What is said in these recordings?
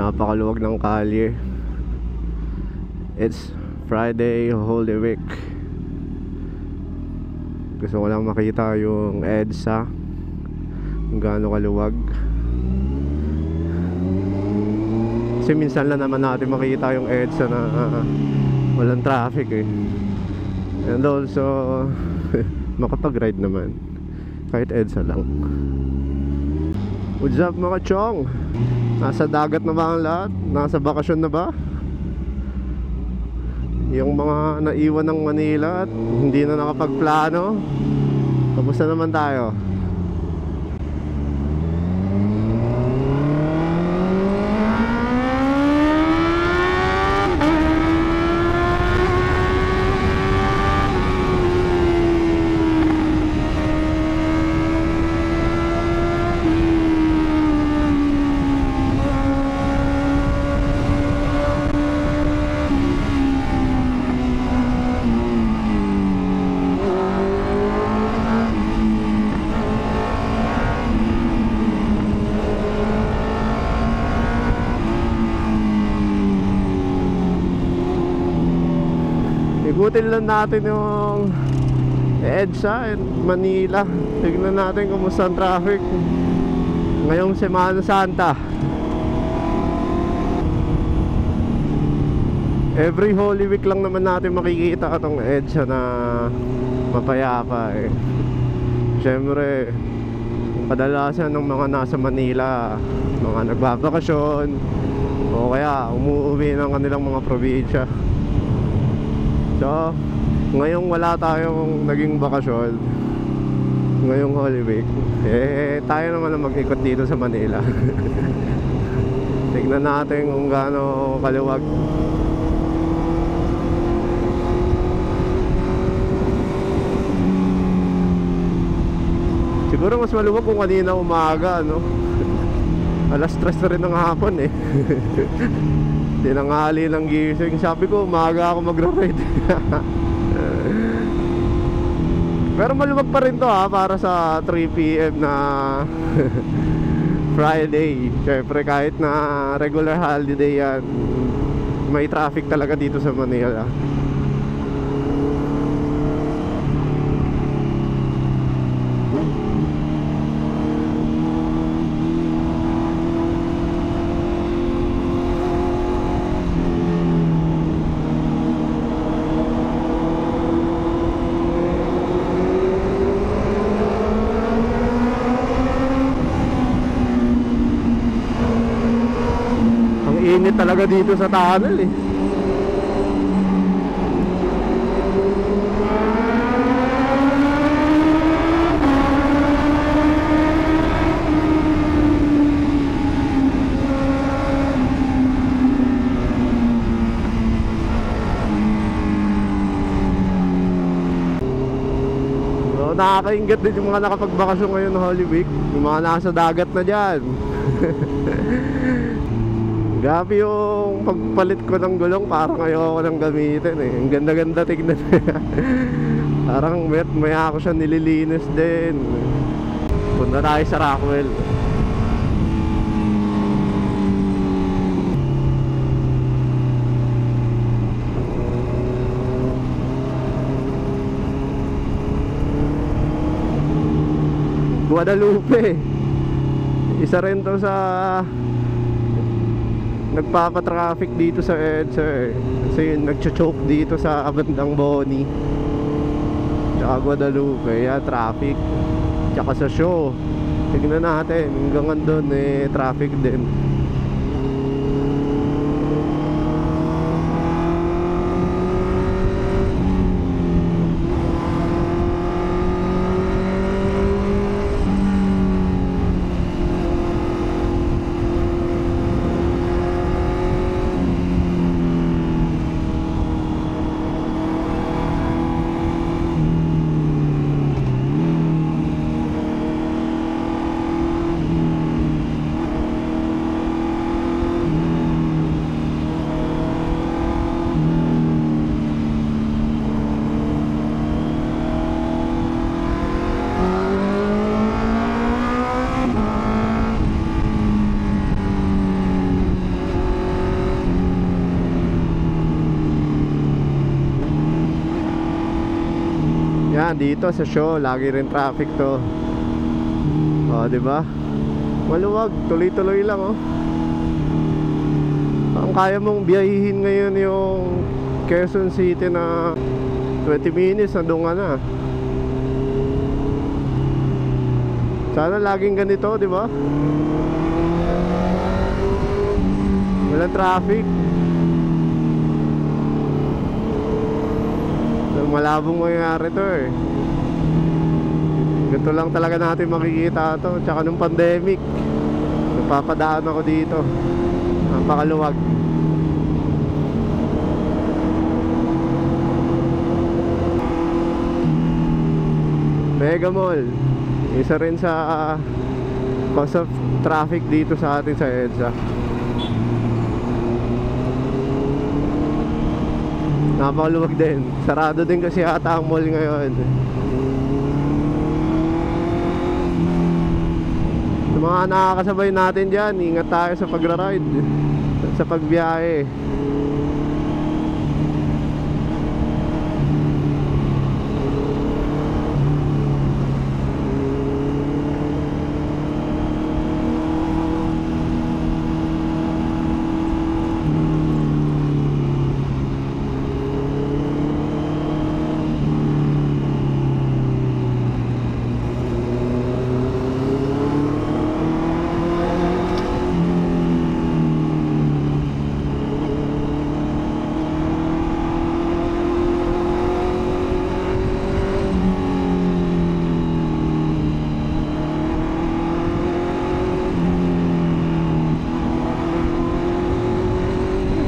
Napakaluwag ng kalye. It's Friday, Holy Week. Gusto ko lang makita yung EDSA, kung gaano kaluwag. Kasi minsan lang naman natin makita yung EDSA na walang traffic eh. And also makapag-ride naman kahit EDSA lang. What's up mga chong? Nasa dagat na ba ang lahat? Nasa bakasyon na ba? Yung mga naiwan ng Manila at hindi na nakapagplano, kamusta naman tayo? Ikutin lang natin yung EDSA and Manila. Tignan natin kumusta ang traffic ngayong Semana Santa. Every Holy Week lang naman natin makikita itong EDSA na mapayapa eh. Siyempre kadalasan ng mga nasa Manila, mga nagbabakasyon o kaya umuwi ng kanilang mga probinsya. So, ngayong wala tayong naging bakasyon, ngayong Holy Week, eh tayo naman ang mag-ikot dito sa Manila. Tignan natin kung gaano kaluwag. Siguro mas maluwag kung kanina umaga, no? Alas 3 na rin ng hapon eh. Tinanghali ng gising. Sabi ko, umaga ako magro-ride. Pero maluwag pa rin to ha, para sa 3 PM na Friday. Siyempre kahit na regular holiday yan, may traffic talaga dito sa Manila. Init talaga dito sa tunnel eh. So, nakakaingat din yung mga nakapagbakasyon ngayon Holy Week, yung mga nasa dagat na dyan. Grabe yung pagpalit ko ng gulong, parang ayoko nang gamitin eh. Ang ganda-ganda tignan. Parang maya ako siya nililinis din. Punta tayo sa Rockwell. Guadalupe. Isa rin to sa nagpapatraffic dito sa EDSA eh. Kasi nagcho-choke dito sa bandang Boni tsaka Guadalupe, yeah, traffic. Tsaka sa show, tignan natin hanggang doon eh, traffic din. naman dito sa show, lagi rin traffic to. Oh, di ba? Maluwag, tuloy-tuloy lang oh. Ang kaya mong biyahihin ngayon yung Quezon City na 20 minutes, nandun ka na. Sana laging ganito, di ba? Walang traffic. Malabong mangyayari to eh. Ganito lang talaga natin makikita to. Tsaka nung pandemic, napapadaan ako dito. Napakaluwag. Mega Mall, isa rin sa cause of traffic dito sa atin sa EDSA. Napakaluwag din. Sarado din kasi ata ang mall ngayon. Sa mga nakakasabay natin dyan, ingat tayo sa pagra-ride, sa pagbiyahe.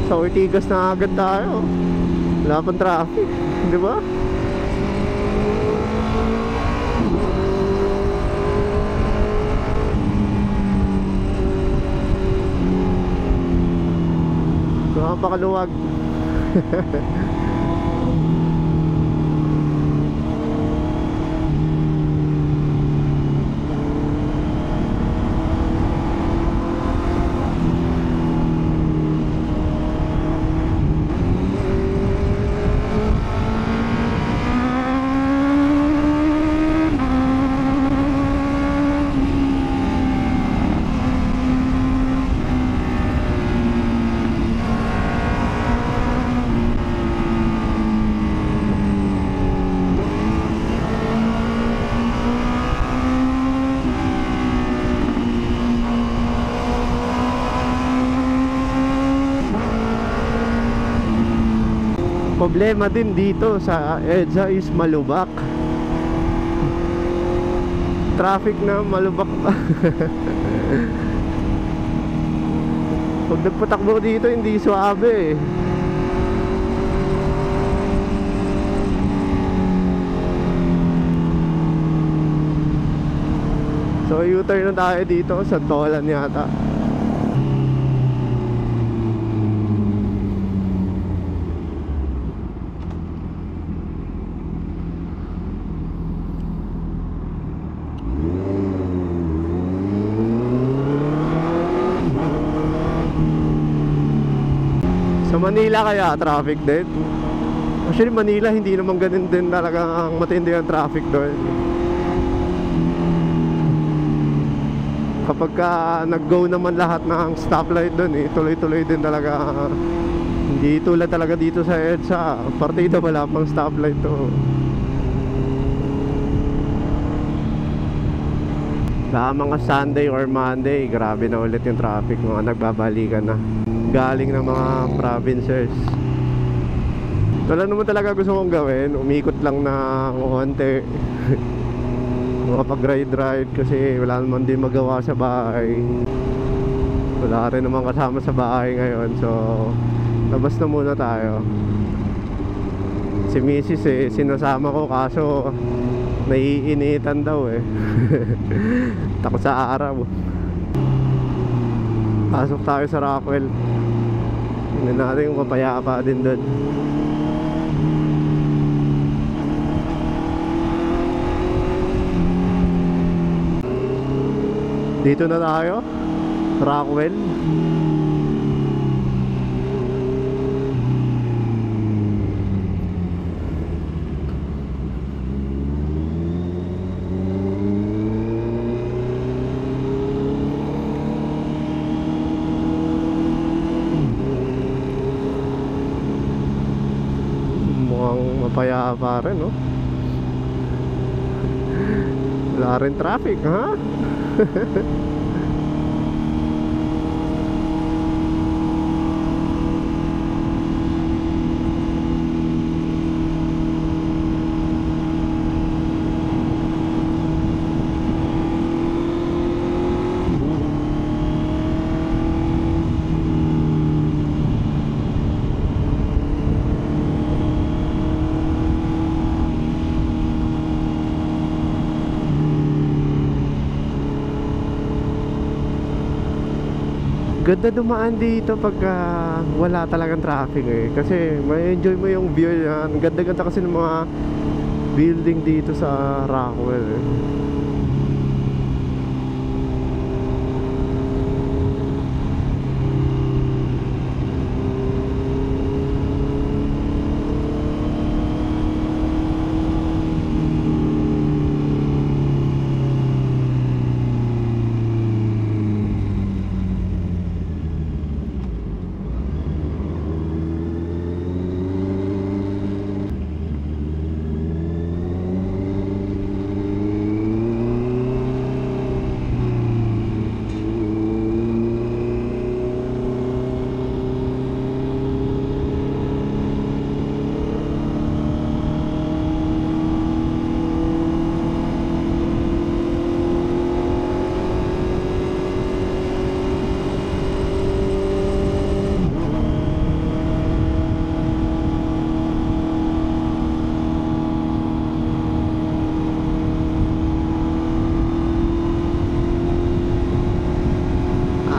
Sa Ortigas na agad tayo. Wala pang traffic, di ba? Napakaluwag. Problema din dito sa EDSA is malubak. Traffic na malubak pa. Pag nagpatakbo dito hindi suabe eh. So U-turn na tayo dito sa Tolan yata. Sa Manila kaya traffic din. Actually Manila hindi naman ganun din talaga ang matindi ang traffic doon. Kapag ka nag-go naman lahat ng stoplight doon eh, tuloy-tuloy din talaga. Hindi tulad talaga dito sa EDSA. Partida wala pang stoplight to. Sa mga Sunday or Monday, grabe na ulit yung traffic. Mga nagbabalikan na galing ng mga provinces. Wala naman talaga gusto kong gawin. Umikot lang na konti. Makapag-ride kasi wala naman din magawa sa bahay. Wala rin naman kasama sa bahay ngayon. So labas na muna tayo. Si Mrs. sinasama ko kaso naiinitan daw eh. Takot sa araw. Pasok tayo sa Rockwell. Hindi natin yung mapayapa din doon. Dito na tayo, Rockwell. Payapa rin, no? Wala rin traffic, ha? Ganda dumaan dito pagka wala talagang traffic eh. Kasi may enjoy mo yung view yan. Ganda-ganda kasi ng mga building dito sa Rockwell eh.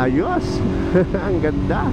Ayos. Ang ganda.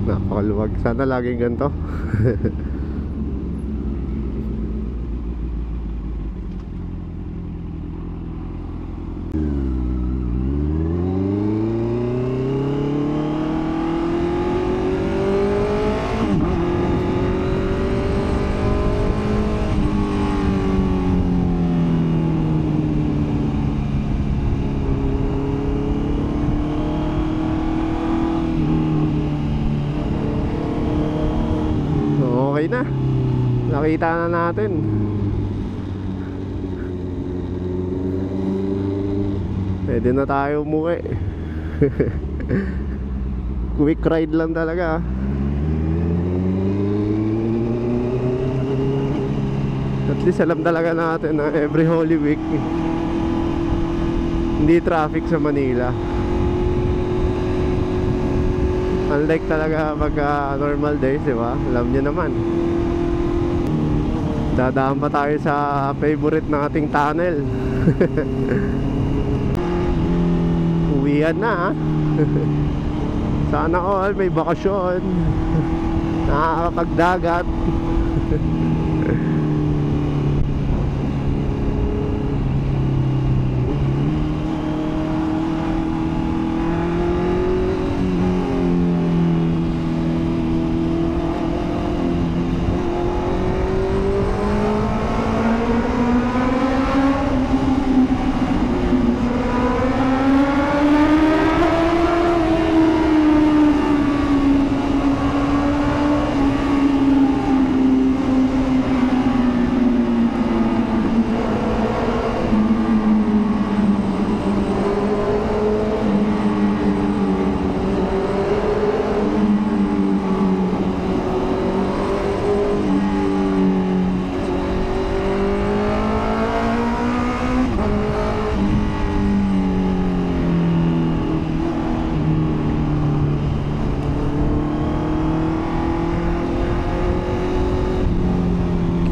Napakaluwag. Sana laging ganito. Okay na. Nakita na natin. Pwede na tayo umuwi. Quick ride lang talaga. At least alam talaga natin na every Holy Week hindi traffic sa Manila. Unlike talaga pagka normal days, di ba? Alam niyo naman. Dadaan pa tayo sa favorite nating tunnel. Uwian na. Sana all may bakasyon. Nakakapagdagat.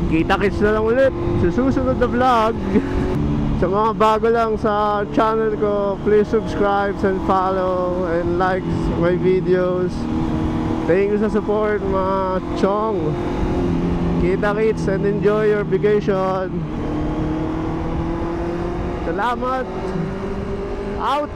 Kita-kits na lang ulit sa susunod na vlog. Sa mga bago lang sa channel ko, please subscribe and follow and like my videos. Thank you sa support mga chong. Kita-kits and enjoy your vacation. Salamat. Out.